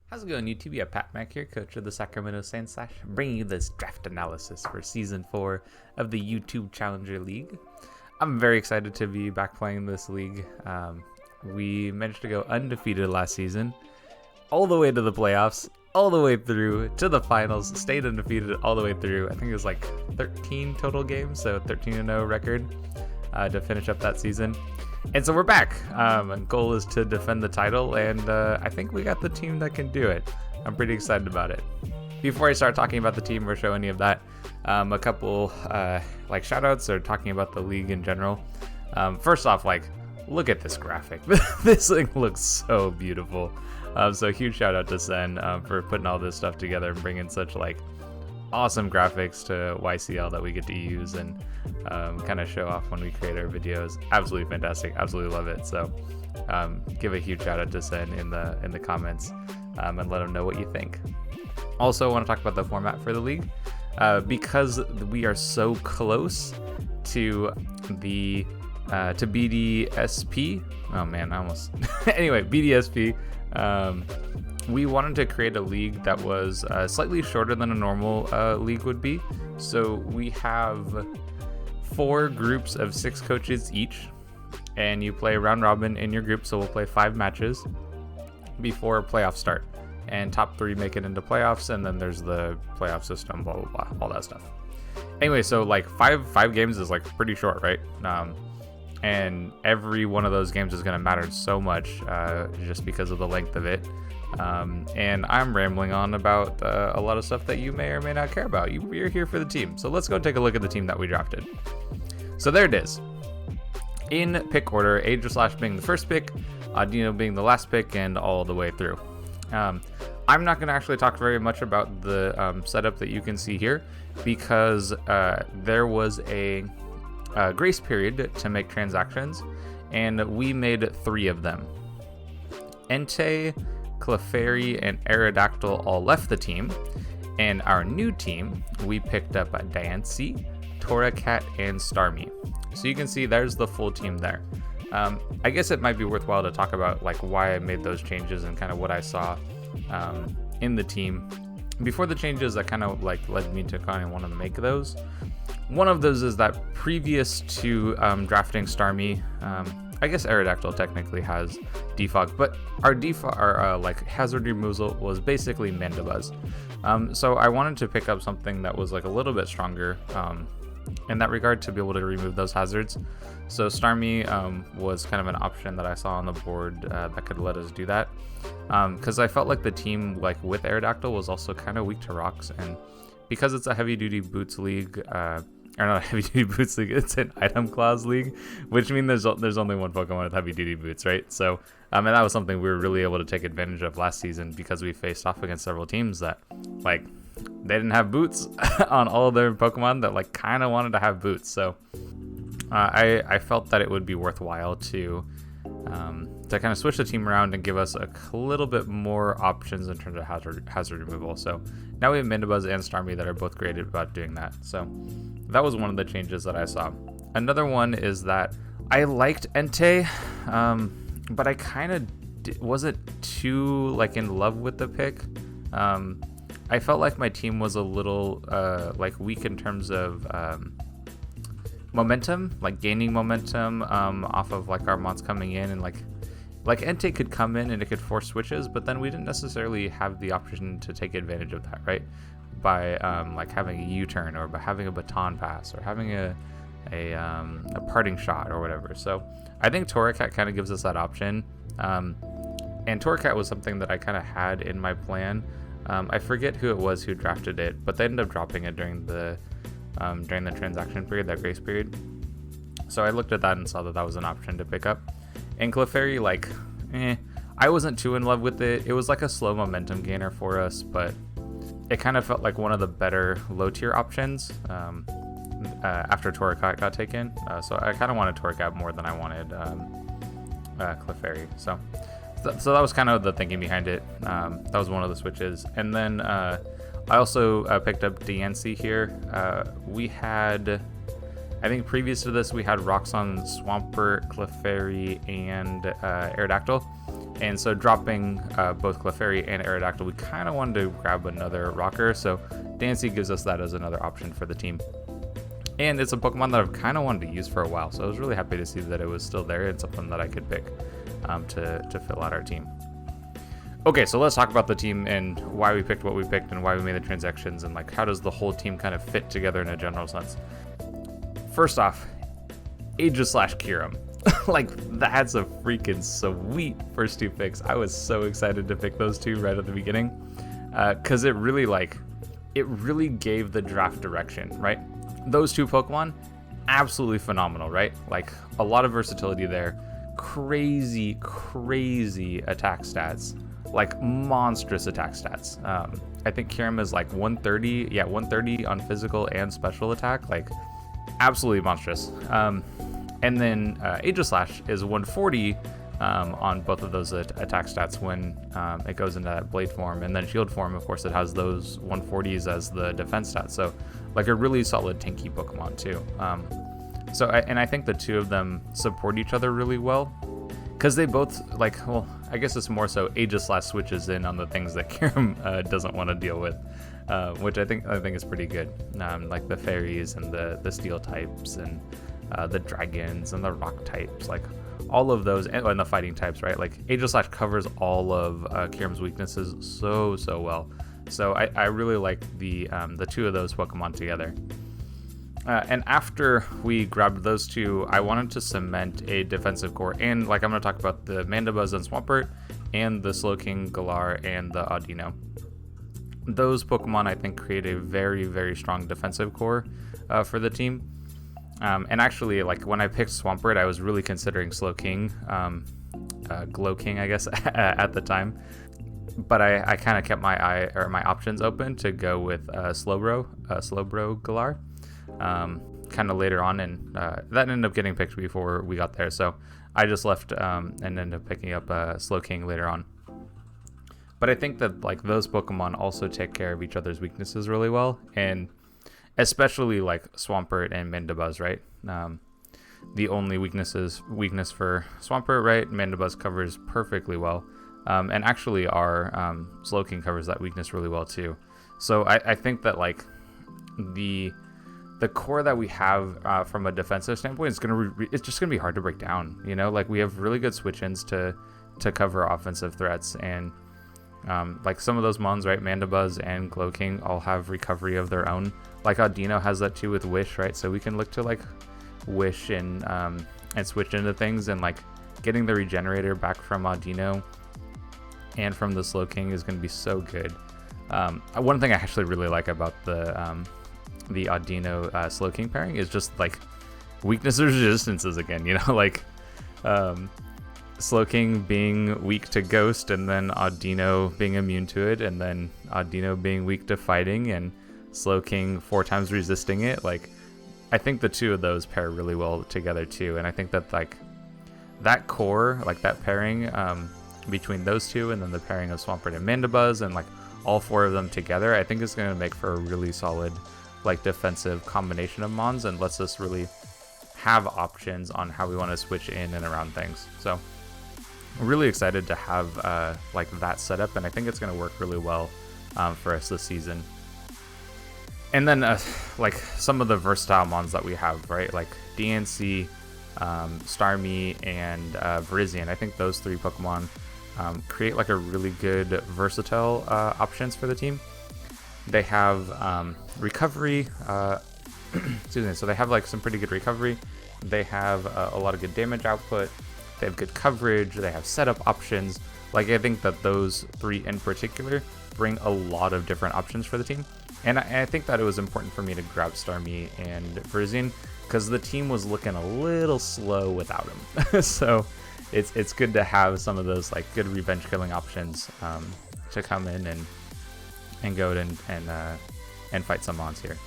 How's it going, YouTube? Yeah, Pat Mac here, coach of the Sacramento Sand Slash, bringing you this draft analysis for Season 4 of the YouTube Challenger League. I'm very excited to be back playing this league. We managed to go undefeated last season, all the way to the playoffs, all the way through to the finals, stayed undefeated all the way through. I think it was like 13 total games, so 13-0 record to finish up that season. And so we're back. Goal is to defend the title, and I think we got the team that can do it. I'm pretty excited about it. Before I start talking about the team or show any of that, a couple like shoutouts or talking about the league in general. First off, like, look at this graphic. This thing looks so beautiful. So huge shout out to Sen for putting all this stuff together and bringing such like awesome graphics to YCL that we get to use and kind of show off when we create our videos. Absolutely fantastic. Absolutely love it. So give a huge shout out to Sen in the comments and let him know what you think. Also, I want to talk about the format for the league because we are so close to the to BDSP. Oh man, I almost anyway, BDSP. We wanted to create a league that was slightly shorter than a normal league would be. So we have 4 groups of 6 coaches each, and you play round robin in your group. So we'll play 5 matches before playoffs start, and top 3 make it into playoffs, and then there's the playoff system, blah blah blah, all that stuff. Anyway, so like five games is like pretty short, right? And every one of those games is going to matter so much just because of the length of it. And I'm rambling on about a lot of stuff that you may or may not care about. You're here for the team. So let's go take a look at the team that we drafted. So there it is. In pick order, Ager being the first pick, Dino being the last pick, and all the way through. I'm not going to actually talk very much about the setup that you can see here because there was a grace period to make transactions, and we made 3 of them. Entei, Clefairy, and Aerodactyl all left the team, and our new team, we picked up Diancie, Torracat, and Starmie. So you can see there's the full team there. I guess it might be worthwhile to talk about like why I made those changes and kind of what I saw in the team. Before the changes that kind of like led me to kind of want to make those. One of those is that previous to drafting Starmie, I guess Aerodactyl technically has defog, but our like hazard removal was basically Mandibuzz. So I wanted to pick up something that was like a little bit stronger in that regard to be able to remove those hazards. So Starmie was kind of an option that I saw on the board that could let us do that. Because I felt like the team like with Aerodactyl was also kind of weak to rocks, and because it's a heavy duty boots league, or not a heavy duty boots league, it's an item clause league, which means there's only one Pokemon with heavy duty boots, right? So and that was something we were really able to take advantage of last season because we faced off against several teams that like they didn't have boots on all of their Pokemon that like kind of wanted to have boots. So I felt that it would be worthwhile to kind of switch the team around and give us a little bit more options in terms of hazard removal. So now we have Mandibuzz and Starmie that are both great about doing that. So that was one of the changes that I saw. Another one is that I liked Entei, but I kind of wasn't too like in love with the pick. I felt like my team was a little like weak in terms of momentum, like gaining momentum off of like our mons coming in, and like Entei could come in and it could force switches, but then we didn't necessarily have the option to take advantage of that, right? By like having a U-turn, or by having a baton pass, or having a parting shot or whatever. So I think Torracat kind of gives us that option, and Torracat was something that I kind of had in my plan. I forget who it was who drafted it, but they ended up dropping it during the transaction period, that grace period. So I looked at that and saw that that was an option to pick up. And Clefairy, like, I wasn't too in love with it. It was like a slow momentum gainer for us, but it kind of felt like one of the better low tier options after Torracat got taken. So I kind of wanted Torracat more than I wanted Clefairy. So that was kind of the thinking behind it. That was one of the switches. And then I also picked up Diancie here. We had I think previous to this we had Roxanne, Swampert, Clefairy, and Aerodactyl. And so dropping both Clefairy and Aerodactyl, we kind of wanted to grab another rocker. So Dancy gives us that as another option for the team. And it's a Pokemon that I've kind of wanted to use for a while. So I was really happy to see that it was still there and something that I could pick to fill out our team. Okay, so let's talk about the team and why we picked what we picked and why we made the transactions and like how does the whole team kind of fit together in a general sense. First off, Aegis/Kyurem. Like, that's a freaking sweet first two picks. I was so excited to pick those two right at the beginning because it really gave the draft direction, right? Those two Pokemon, absolutely phenomenal, right? Like, a lot of versatility there. Crazy attack stats. Like, monstrous attack stats. I think Kyurem is like 130. Yeah, 130 on physical and special attack. Like, absolutely monstrous. And then Aegislash is 140 on both of those attack stats when it goes into that blade form. And then shield form, of course, it has those 140s as the defense stats. So, like, a really solid tanky Pokemon, too. I think the two of them support each other really well. Because they both, like, well, I guess it's more so Aegislash switches in on the things that Kyurem doesn't want to deal with. Which I think is pretty good. Like the fairies and the steel types and the dragons and the rock types, like all of those, and the fighting types, right? Like Aegislash covers all of Kyurem's weaknesses so well. So I really like the two of those Pokemon together. And after we grabbed those two, I wanted to cement a defensive core, and like I'm going to talk about the Mandibuzz and Swampert, and the Slowking, Galar, and the Audino. Those Pokemon, I think, create a very strong defensive core for the team. And actually, like, when I picked Swampert, I was really considering Slowking, Glowking, I guess, at the time. But I kind of kept my options open to go with Slowbro Galar, kind of later on, and that ended up getting picked before we got there. So I just left and ended up picking up Slowking later on. But I think that like those Pokemon also take care of each other's weaknesses really well, and especially like Swampert and Mandibuzz, right? The only weakness for Swampert, right? Mandibuzz covers perfectly well, and actually our Slowking covers that weakness really well too. So I think that like the core that we have from a defensive standpoint is it's just gonna be hard to break down. You know, like we have really good switch-ins to cover offensive threats, and like some of those mons, right? Mandibuzz and Glowking all have recovery of their own. Like Audino has that too with Wish, right? So we can look to like Wish and switch into things, and like getting the Regenerator back from Audino and from the Slowking is going to be so good. One thing I actually really like about the Audino Slowking pairing is just like weaknesses resistances again, you know, like Slowking being weak to Ghost, and then Audino being immune to it, and then Audino being weak to fighting, and Slowking 4 times resisting it. Like, I think the two of those pair really well together too, and I think that like that core, like that pairing between those two, and then the pairing of Swampert and Mandibuzz, and like all 4 of them together, I think is going to make for a really solid like defensive combination of mons, and lets us really have options on how we want to switch in and around things. So I'm really excited to have like that setup, and I think it's going to work really well for us this season. And then like some of the versatile mons that we have, right? Like DNC, Starmie, and Virizion. I think those 3 Pokemon create like a really good versatile options for the team. They have recovery, excuse me, so they have like some pretty good recovery. They have a lot of good damage output. They have good coverage. They have setup options. Like, I think that those 3 in particular bring a lot of different options for the team. And I think that it was important for me to grab Starmie and Virizion because the team was looking a little slow without him. So it's good to have some of those like good revenge killing options to come in and go and fight some mons here.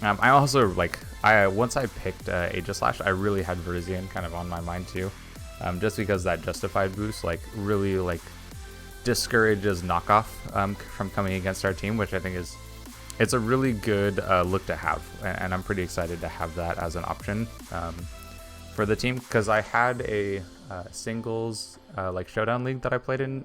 I also like once I picked Aegislash, I really had Virizion kind of on my mind too, just because that justified boost like really like discourages knockoff from coming against our team, which I think is it's a really good look to have, and I'm pretty excited to have that as an option for the team, because I had a singles like showdown league that I played in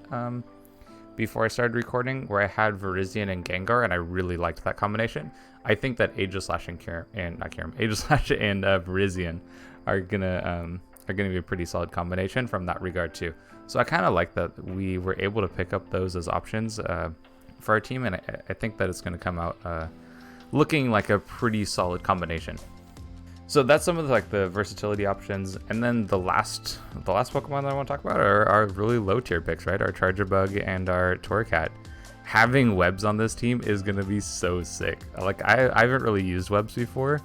before I started recording, where I had Virizion and Gengar, and I really liked that combination. I think that Aegislash and Aegislash and Virizion are gonna be a pretty solid combination from that regard too. So I kind of like that we were able to pick up those as options for our team, and I think that it's going to come out looking like a pretty solid combination. So that's some of the versatility options, and then the last Pokemon that I want to talk about are our really low tier picks, right? Our Charjabug and our Torracat. Having webs on this team is going to be so sick. Like I haven't really used webs before,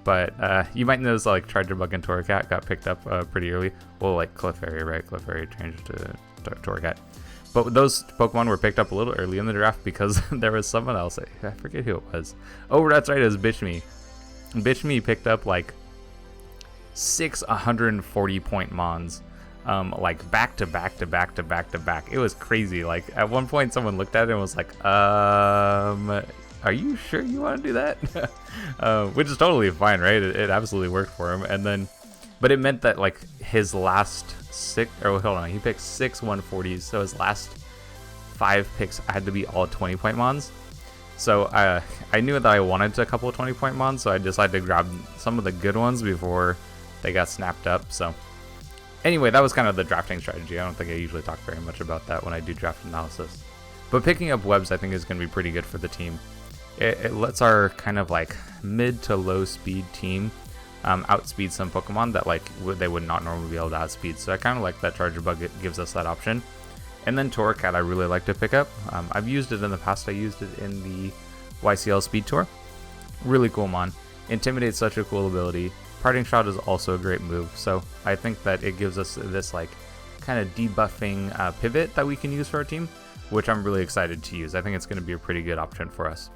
but you might notice like Charjabug and Torracat got picked up pretty early. Well, like Clefairy, right? Clefairy changed to Torracat. But those Pokemon were picked up a little early in the draft because there was someone else. I forget who it was. Oh, that's right, it was Bitchme. Bitchme picked up like 6 140-point Mons, like back to back to back to back to back. It was crazy. Like at one point, someone looked at it and was like, "Are you sure you want to do that?" Which is totally fine, right? It absolutely worked for him. And then, but it meant that like his last he picked 6 140s, so his last 5 picks had to be all 20-point Mons. So I knew that I wanted a couple of 20-point Mons, so I decided to grab some of the good ones before they got snapped up. So anyway, that was kind of the drafting strategy. I don't think I usually talk very much about that when I do draft analysis. But picking up webs, I think, is going to be pretty good for the team. It lets our kind of like mid to low speed team outspeed some Pokemon that like they would not normally be able to outspeed. So I kind of like that Charjabug. It gives us that option. And then Torracat I really like to pick up. I've used it in the past. I used it in the YCL Speed Tour. Really cool mon. Intimidate's such a cool ability. Parting Shot is also a great move. So I think that it gives us this like kind of debuffing pivot that we can use for our team, which I'm really excited to use. I think it's going to be a pretty good option for us.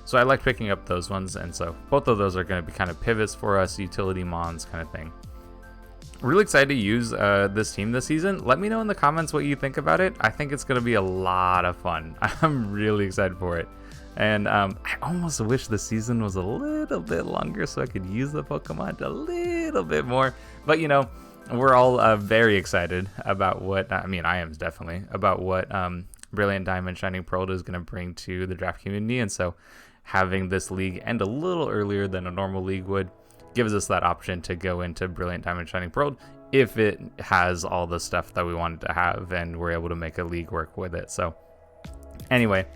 So I like picking up those ones, and so both of those are going to be kind of pivots for us, utility mons kind of thing. Really excited to use this team this season. Let me know in the comments what you think about it. I think it's going to be a lot of fun. I'm really excited for it. And I almost wish the season was a little bit longer so I could use the Pokemon a little bit more. But, you know, we're all very excited about what, I am definitely, about what Brilliant Diamond Shining Pearl is going to bring to the draft community. And so having this league end a little earlier than a normal league would gives us that option to go into Brilliant Diamond Shining Pearl if it has all the stuff that we wanted to have and we're able to make a league work with it. So anyway,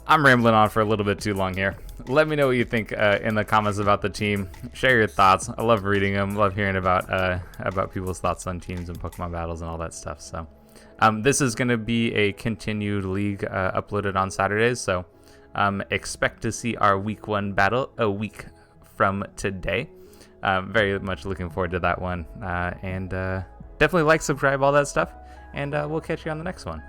I'm rambling on for a little bit too long here. Let me know what you think in the comments about the team. Share your thoughts. I love reading them. Love hearing about people's thoughts on teams and Pokemon battles and all that stuff. So this is going to be a continued league uploaded on Saturdays. So expect to see our week 1 battle a week from today. Very much looking forward to that one. And definitely like, subscribe, all that stuff. And we'll catch you on the next one.